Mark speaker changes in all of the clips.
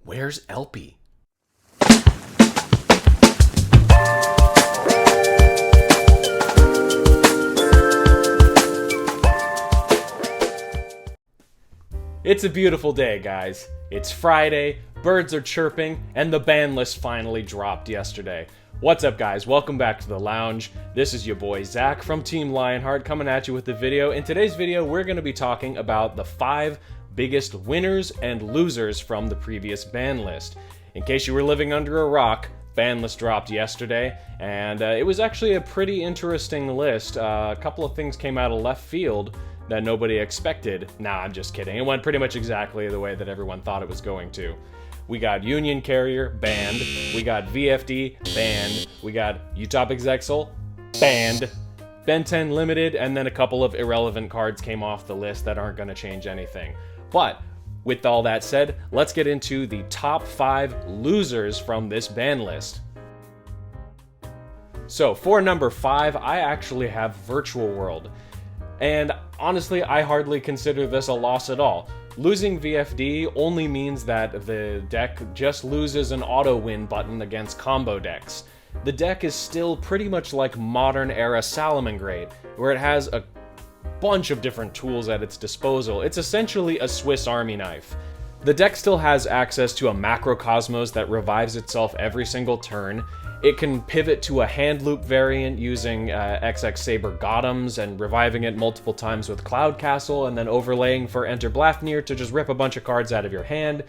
Speaker 1: Where's Elpie? It's a beautiful day, guys. It's Friday, birds are chirping, and the Banlist finally dropped yesterday. What's up, guys? Welcome back to the lounge. This is your boy Zack from Team Lionheart coming at you with the video. In today's video, we're going to be talking about the 5 biggest winners and losers from the previous ban list. In case you were living under a rock, Banlist dropped yesterday, and it was actually a pretty interesting list. A couple of things came out of left field that nobody expected. Nah, I'm just kidding. It went pretty much exactly the way that everyone thought it was going to. We got Union Carrier, banned. We got VFD, banned. We got Utopic Zexal, banned. Ben 10 Limited, and then a couple of irrelevant cards came off the list that aren't going to change anything. But with all that said, let's get into the top 5 losers from this ban list. So for number 5, I actually have Virtual World. And honestly, I hardly consider this a loss at all. Losing VFD only means that the deck just loses an auto-win button against combo decks. The deck is still pretty much like modern-era Salamangreat, where it has a bunch of different tools at its disposal. It's essentially a Swiss Army knife. The deck still has access to a Macrocosmos that revives itself every single turn. It can pivot to a hand loop variant using XX Saber Gothams and reviving it multiple times with Cloud Castle and then overlaying for Enter Blafnir to just rip a bunch of cards out of your hand.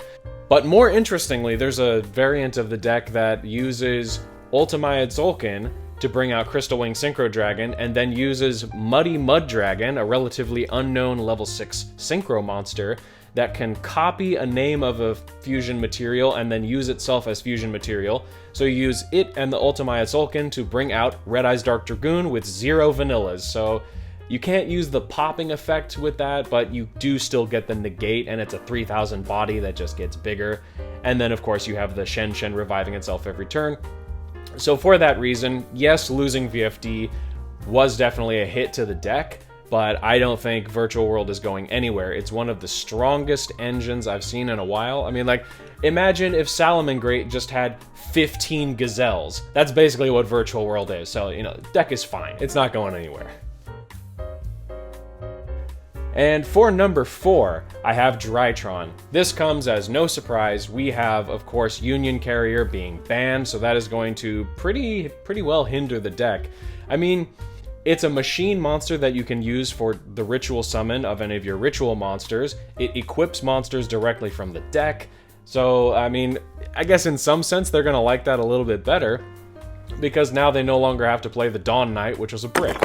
Speaker 1: But more interestingly, there's a variant of the deck that uses Ultimate Tzolk'in to bring out Crystal Wing Synchro Dragon, and then uses Muddy Mud Dragon, a relatively unknown level 6 Synchro monster, that can copy a name of a fusion material and then use itself as fusion material. So you use it and the Ultimate Tzolk'in to bring out Red Eyes Dark Dragoon with 0 vanillas. So you can't use the popping effect with that, but you do still get the negate, and it's a 3000 body that just gets bigger. And then of course you have the Shen Shen reviving itself every turn. So for that reason, yes, losing VFD was definitely a hit to the deck, but I don't think Virtual World is going anywhere. It's one of the strongest engines I've seen in a while. I mean, like, imagine if Salamangreat just had 15 Gazelles. That's basically what Virtual World is. So, you know, the deck is fine. It's not going anywhere. And for number 4, I have Drytron. This comes as no surprise. We have, of course, Union Carrier being banned, so that is going to pretty well hinder the deck. I mean, it's a machine monster that you can use for the ritual summon of any of your ritual monsters. It equips monsters directly from the deck. So, I mean, I guess in some sense they're going to like that a little bit better, because now they no longer have to play the Dawn Knight, which was a brick.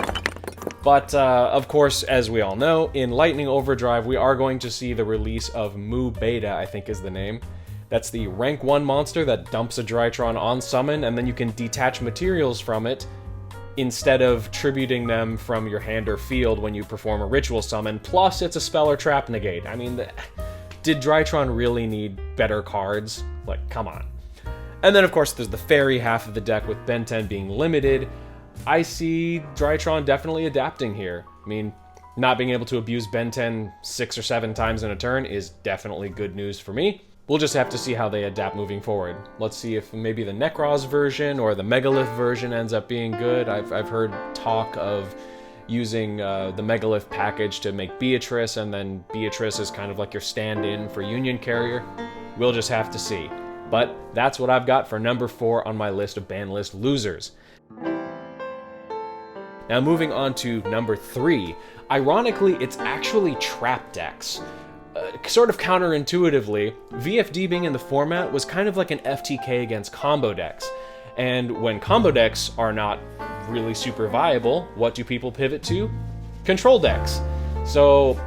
Speaker 1: But, of course, as we all know, in Lightning Overdrive, we are going to see the release of Mu Beta, I think is the name. That's the rank 1 monster that dumps a Drytron on summon, and then you can detach materials from it instead of tributing them from your hand or field when you perform a ritual summon. Plus, it's a spell or trap negate. I mean, did Drytron really need better cards? Like, come on. And then, of course, there's the fairy half of the deck with Ben 10 being limited. I see Drytron definitely adapting here. I mean, not being able to abuse Ben 10 6 or 7 times in a turn is definitely good news for me. We'll just have to see how they adapt moving forward. Let's see if maybe the Necros version or the Megalith version ends up being good. I've heard talk of using the Megalith package to make Beatrice, and then Beatrice is kind of like your stand-in for Union Carrier. We'll just have to see. But that's what I've got for number 4 on my list of ban list losers. Now moving on to number 3. Ironically, it's actually trap decks. Sort of counterintuitively, VFD being in the format was kind of like an FTK against combo decks. And when combo decks are not really super viable, what do people pivot to? Control decks. So,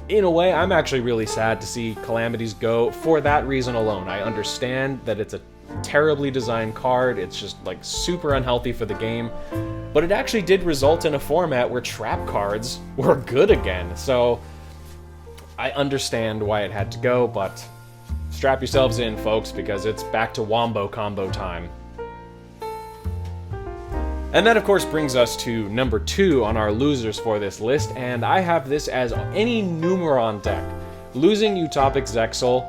Speaker 1: in a way, I'm actually really sad to see Calamities go for that reason alone. I understand that it's a terribly designed card, it's just like super unhealthy for the game, but it actually did result in a format where trap cards were good again. So I understand why it had to go, but strap yourselves in, folks, because it's back to Wombo combo time. And that, of course, brings us to number 2 on our losers for this list, and I have this as any Numeron deck. Losing Utopic Zexal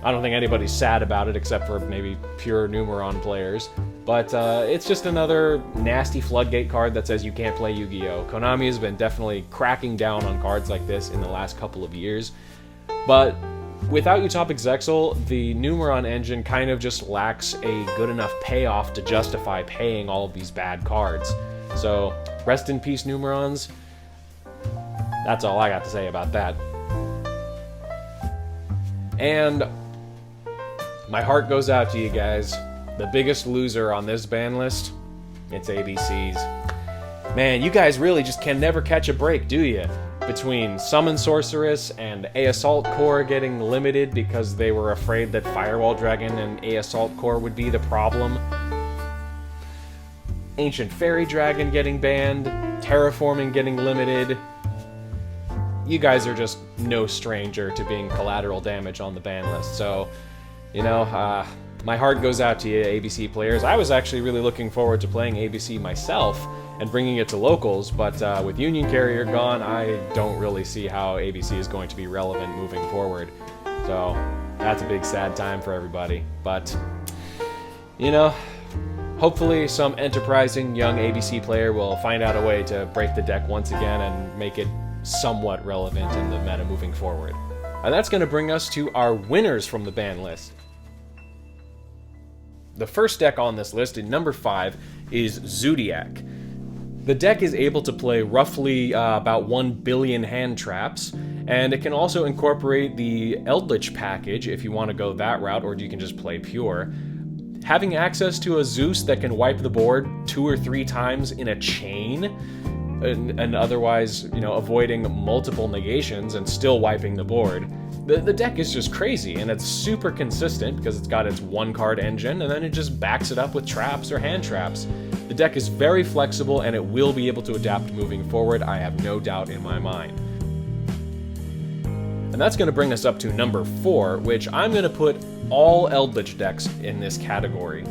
Speaker 1: I don't think anybody's sad about it except for maybe pure Numeron players. But it's just another nasty floodgate card that says you can't play Yu-Gi-Oh! Konami has been definitely cracking down on cards like this in the last couple of years. But without Utopic Zexal, the Numeron engine kind of just lacks a good enough payoff to justify paying all of these bad cards. So, rest in peace, Numerons. That's all I got to say about that. And my heart goes out to you guys. The biggest loser on this ban list, it's ABCs. Man, you guys really just can never catch a break, do you? Between Summon Sorceress and A Assault Core getting limited because they were afraid that Firewall Dragon and A Assault Core would be the problem. Ancient Fairy Dragon getting banned, Terraforming getting limited. You guys are just no stranger to being collateral damage on the ban list, so, you know, my heart goes out to you, ABC players. I was actually really looking forward to playing ABC myself and bringing it to locals, but with Union Carrier gone, I don't really see how ABC is going to be relevant moving forward. So, that's a big sad time for everybody. But, you know, hopefully some enterprising young ABC player will find out a way to break the deck once again and make it somewhat relevant in the meta moving forward. And that's going to bring us to our winners from the ban list. The first deck on this list, in number 5, is Zodiac. The deck is able to play roughly about 1 billion hand traps, and it can also incorporate the Eldritch package if you want to go that route, or you can just play pure. Having access to a Zeus that can wipe the board 2 or 3 times in a chain, and otherwise, you know, avoiding multiple negations and still wiping the board. The deck is just crazy, and it's super consistent because it's got its 1-card engine, and then it just backs it up with traps or hand traps. The deck is very flexible, and it will be able to adapt moving forward, I have no doubt in my mind. And that's going to bring us up to number 4, which I'm going to put all Eldritch decks in this category.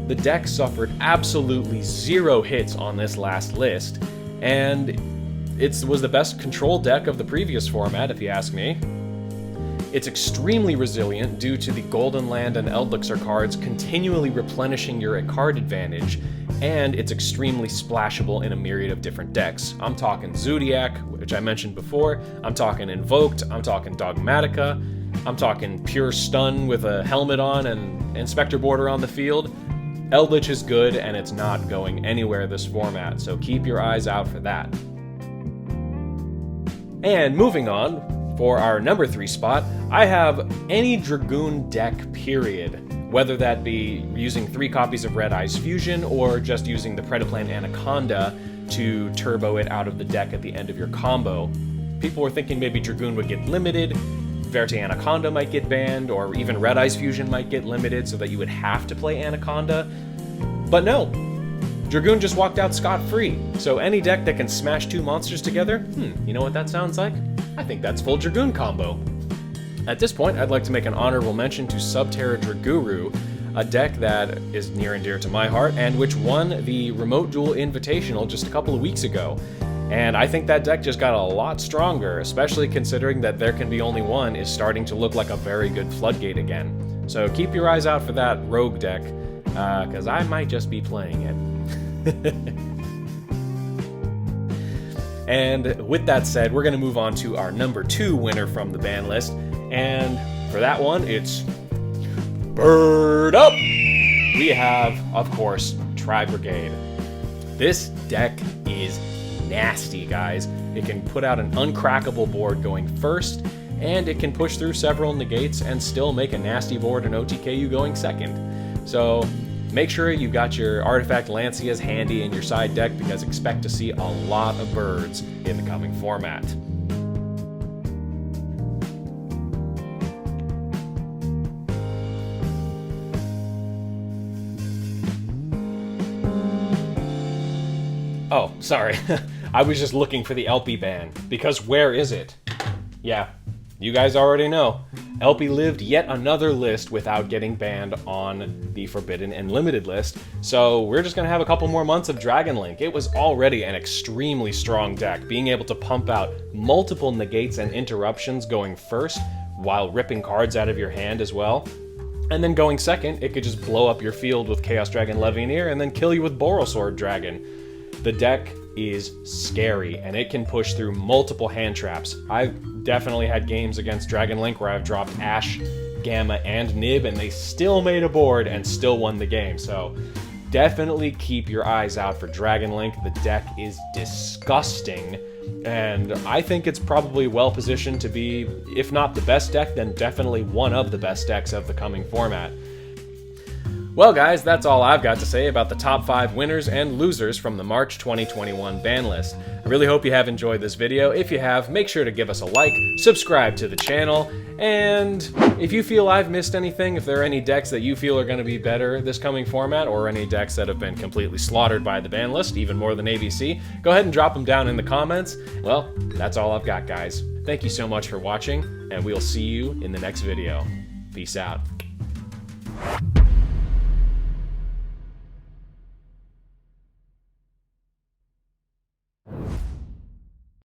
Speaker 1: The deck suffered absolutely 0 hits on this last list, and it was the best control deck of the previous format, if you ask me. It's extremely resilient due to the Golden Land and Elixir cards continually replenishing your card advantage, and it's extremely splashable in a myriad of different decks. I'm talking Zodiac, which I mentioned before, I'm talking Invoked, I'm talking Dogmatica, I'm talking Pure Stun with a helmet on and Inspector Border on the field. Eldritch is good, and it's not going anywhere this format, so keep your eyes out for that. And moving on, for our number 3 spot, I have any Dragoon deck, period. Whether that be using 3 copies of Red Eyes Fusion, or just using the Predaplan Anaconda to turbo it out of the deck at the end of your combo. People were thinking maybe Dragoon would get limited, Verte Anaconda might get banned, or even Red Eyes Fusion might get limited so that you would have to play Anaconda. But no, Dragoon just walked out scot-free, so any deck that can smash 2 monsters together, you know what that sounds like? I think that's full Dragoon combo. At this point, I'd like to make an honorable mention to Subterra Draguru, a deck that is near and dear to my heart, and which won the Remote Duel Invitational just a couple of weeks ago. And I think that deck just got a lot stronger, especially considering that There Can Be Only One is starting to look like a very good floodgate again. So keep your eyes out for that rogue deck, because I might just be playing it. And with that said, we're going to move on to our number 2 winner from the ban list. And for that one, it's Bird Up! We have, of course, Tri-Brigade. This deck is nasty, guys. It can put out an uncrackable board going first, and it can push through several negates and still make a nasty board in OTKU going second. So make sure you got your Artifact Lancias handy in your side deck, because expect to see a lot of birds in the coming format. Oh, sorry. I was just looking for the LP ban, because where is it? Yeah, you guys already know. LP lived yet another list without getting banned on the Forbidden and Limited list, so we're just going to have a couple more months of Dragon Link. It was already an extremely strong deck. Being able to pump out multiple negates and interruptions going first while ripping cards out of your hand as well. And then going second, it could just blow up your field with Chaos Dragon Levianeer and then kill you with Borosword Dragon. The deck is scary, and it can push through multiple hand traps. I've definitely had games against Dragon Link where I've dropped Ash, Gamma, and Nib, and they still made a board and still won the game. So definitely keep your eyes out for Dragon Link. The deck is disgusting, and I think it's probably well positioned to be, if not the best deck, then definitely one of the best decks of the coming format. Well guys, that's all I've got to say about the top 5 winners and losers from the March 2021 ban list. I really hope you have enjoyed this video. If you have, make sure to give us a like, subscribe to the channel, and if you feel I've missed anything, if there are any decks that you feel are going to be better this coming format, or any decks that have been completely slaughtered by the ban list, even more than ABC, go ahead and drop them down in the comments. Well, that's all I've got, guys. Thank you so much for watching, and we'll see you in the next video. Peace out.